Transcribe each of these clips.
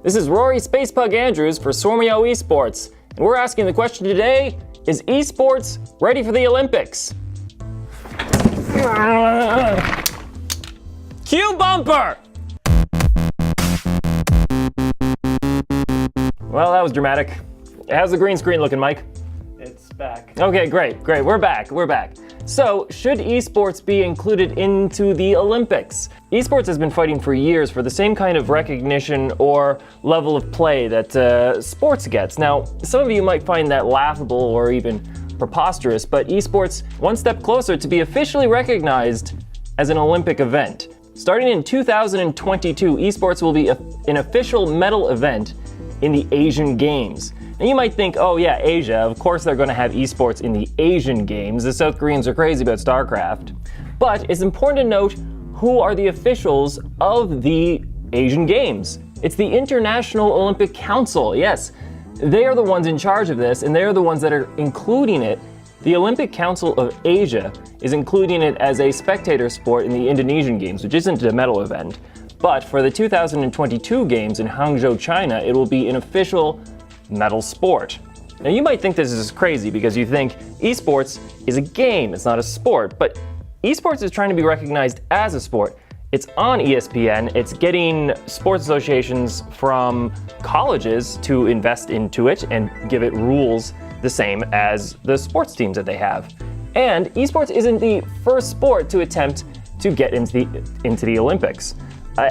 This is Rory Spacepug Andrews for Swarmio eSports, and we're asking the question today, is eSports ready for the Olympics? Cue bumper! Well, that was dramatic. How's the green screen looking, Mike? It's back. Okay, great. We're back. So, should esports be included into the Olympics? Esports has been fighting for years for the same kind of recognition or level of play that sports gets. Now, some of you might find that laughable or even preposterous, but esports one step closer to be officially recognized as an Olympic event. Starting in 2022, esports will be an official medal event in the Asian Games. And you might think, oh yeah, Asia, of course they're going to have esports in the Asian Games. The South Koreans are crazy about StarCraft. But it's important to note who are the officials of the Asian Games. It's the International Olympic Council, yes. They are the ones in charge of this, and they are the ones that are including it. The Olympic Council of Asia is including it as a spectator sport in the Indonesian Games, which isn't a medal event. But for the 2022 Games in Hangzhou, China, it will be an official medal sport. Now you might think this is crazy because you think esports is a game, it's not a sport, but esports is trying to be recognized as a sport. It's on ESPN, it's getting sports associations from colleges to invest into it and give it rules the same as the sports teams that they have. And esports isn't the first sport to attempt to get into the Olympics.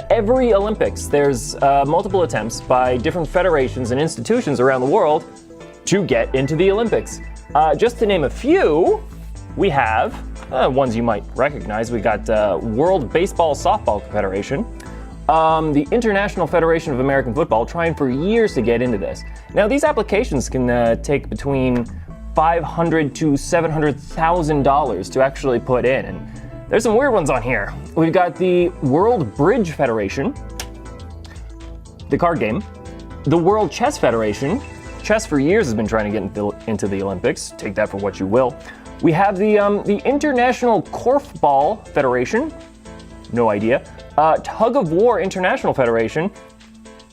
Every Olympics, there's multiple attempts by different federations and institutions around the world to get into the Olympics. Just to name a few, we have ones you might recognize. We got World Baseball Softball Federation, the International Federation of American Football, trying for years to get into this. Now, these applications can take between $500,000 to $700,000 to actually put in. And there's some weird ones on here. We've got the World Bridge Federation, the card game, the World Chess Federation. Chess for years has been trying to get into the Olympics. Take that for what you will. We have the International Korfball Federation. No idea. Tug of War International Federation.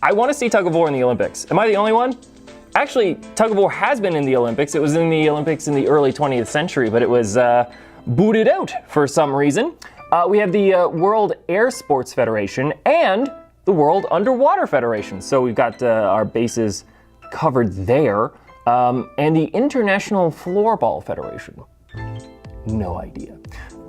I want to see tug of war in the Olympics. Am I the only one? Actually, tug of war has been in the Olympics. It was in the Olympics in the early 20th century, but it was booted out for some reason. We have the World Air Sports Federation and the World Underwater Federation. So we've got our bases covered there. And the International Floorball Federation. No idea.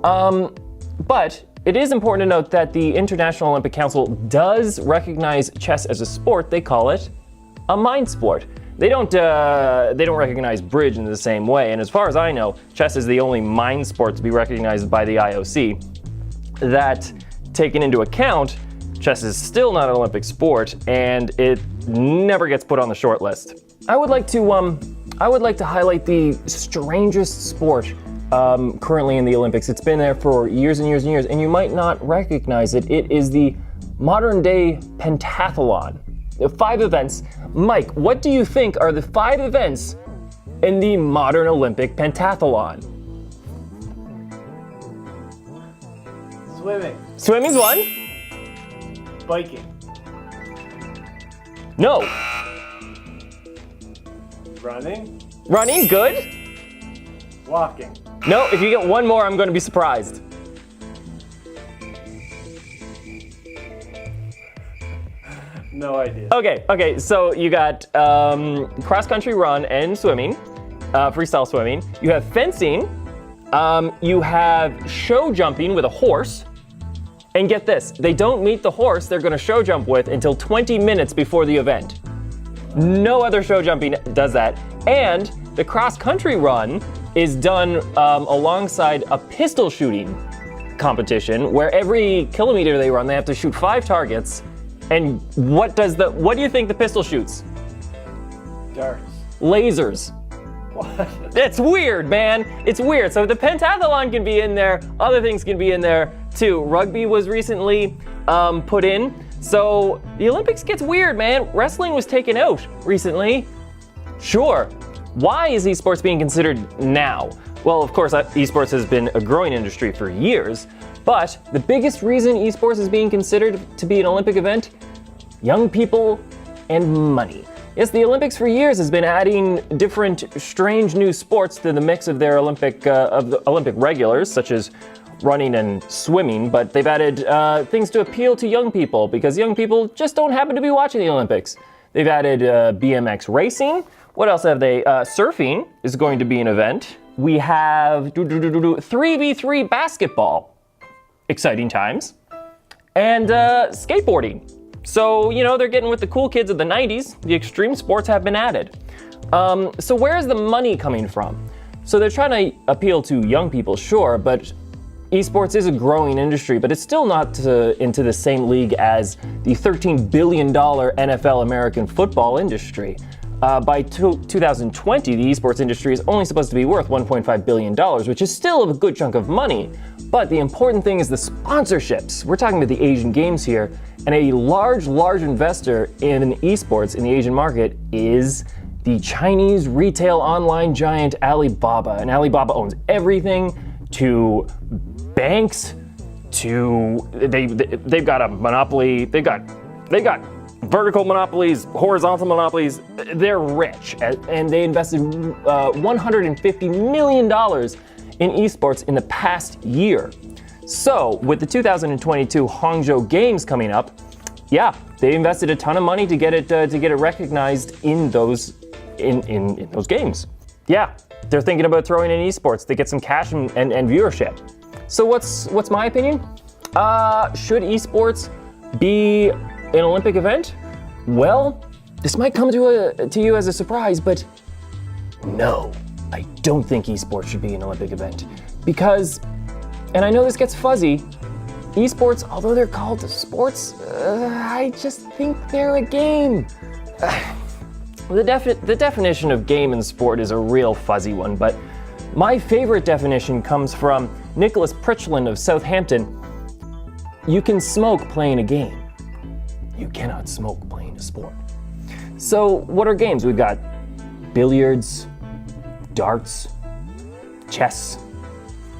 But it is important to note that the International Olympic Council does recognize chess as a sport. They call it a mind sport. They don't recognize bridge in the same way, and as far as I know, chess is the only mind sport to be recognized by the IOC. That taken into account, chess is still not an Olympic sport, and it never gets put on the short list. I would like to highlight the strangest sport currently in the Olympics. It's been there for years and years and years, and you might not recognize it. It is the modern-day pentathlon. 5 events. Mike, what do you think are the 5 events in the modern Olympic pentathlon? Swimming. Swimming's one. Biking. No. Running. Running, good. Walking. No, if you get one more, I'm going to be surprised. No idea. Okay, so you got cross-country run and swimming, freestyle swimming. You have fencing. You have show jumping with a horse. And get this, they don't meet the horse they're going to show jump with until 20 minutes before the event. No other show jumping does that. And the cross-country run is done alongside a pistol shooting competition where every kilometer they run, they have to shoot 5 targets. And what do you think the pistol shoots? Darts. Lasers. What? It's weird, man. It's weird. So the pentathlon can be in there. Other things can be in there too. Rugby was recently put in. So the Olympics gets weird, man. Wrestling was taken out recently. Sure. Why is esports being considered now? Well, of course, esports has been a growing industry for years. But the biggest reason esports is being considered to be an Olympic event, young people and money. Yes, the Olympics for years has been adding different strange new sports to the mix of their Olympic regulars, such as running and swimming, but they've added things to appeal to young people because young people just don't happen to be watching the Olympics. They've added BMX racing. What else have they? Surfing is going to be an event. We have 3v3 basketball. Exciting times. And skateboarding. So, they're getting with the cool kids of the 90s. The extreme sports have been added. So where's the money coming from? So they're trying to appeal to young people, sure, but esports is a growing industry, but it's still not into the same league as the $13 billion NFL American football industry. By 2020, the esports industry is only supposed to be worth $1.5 billion, which is still a good chunk of money. But the important thing is the sponsorships. We're talking about the Asian Games here, and a large investor in esports in the Asian market is the Chinese retail online giant Alibaba. And Alibaba owns everything to banks to they've got a monopoly. They've got vertical monopolies, horizontal monopolies. They're rich, and they invested $150 million in esports in the past year. So with the 2022 Hangzhou Games coming up, yeah, they invested a ton of money to get it recognized in those games. Yeah, they're thinking about throwing in esports to get some cash and viewership. So what's my opinion? Should esports be an Olympic event? Well, this might come to you as a surprise, but no, I don't think esports should be an Olympic event. Because, and I know this gets fuzzy, esports, although they're called sports, I just think they're a game. The definition of game and sport is a real fuzzy one, but my favorite definition comes from Nicholas Pritchland of Southampton. You can smoke playing a game. You cannot smoke playing a sport. So what are games? We've got billiards, darts, chess,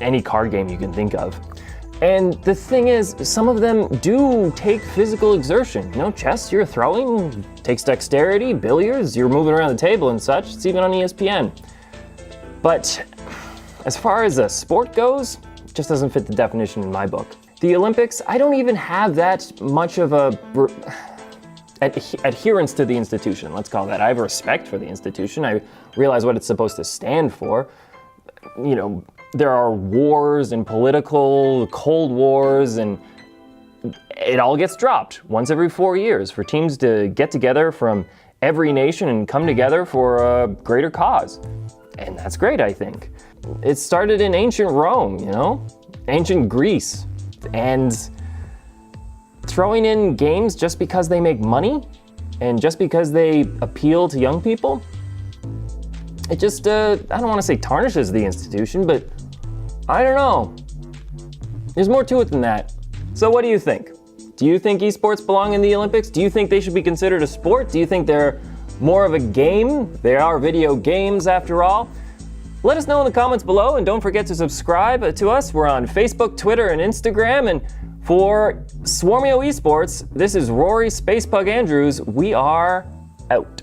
any card game you can think of. And the thing is, some of them do take physical exertion. Chess, you're throwing, takes dexterity. Billiards, you're moving around the table and such. It's even on ESPN. But as far as a sport goes, it just doesn't fit the definition in my book. The Olympics, I don't even have that much of a adherence to the institution, let's call that. I have respect for the institution. I realize what it's supposed to stand for. There are wars and political, Cold Wars, and it all gets dropped once every 4 years for teams to get together from every nation and come together for a greater cause. And that's great, I think. It started in ancient Rome, ancient Greece. And throwing in games just because they make money and just because they appeal to young people, it just, I don't want to say tarnishes the institution, but I don't know. There's more to it than that. So what do you think? Do you think esports belong in the Olympics? Do you think they should be considered a sport? Do you think they're more of a game? They are video games after all. Let us know in the comments below, and don't forget to subscribe to us. We're on Facebook, Twitter, and Instagram. And for Swarmio Esports, this is Rory Spacepug Andrews. We are out.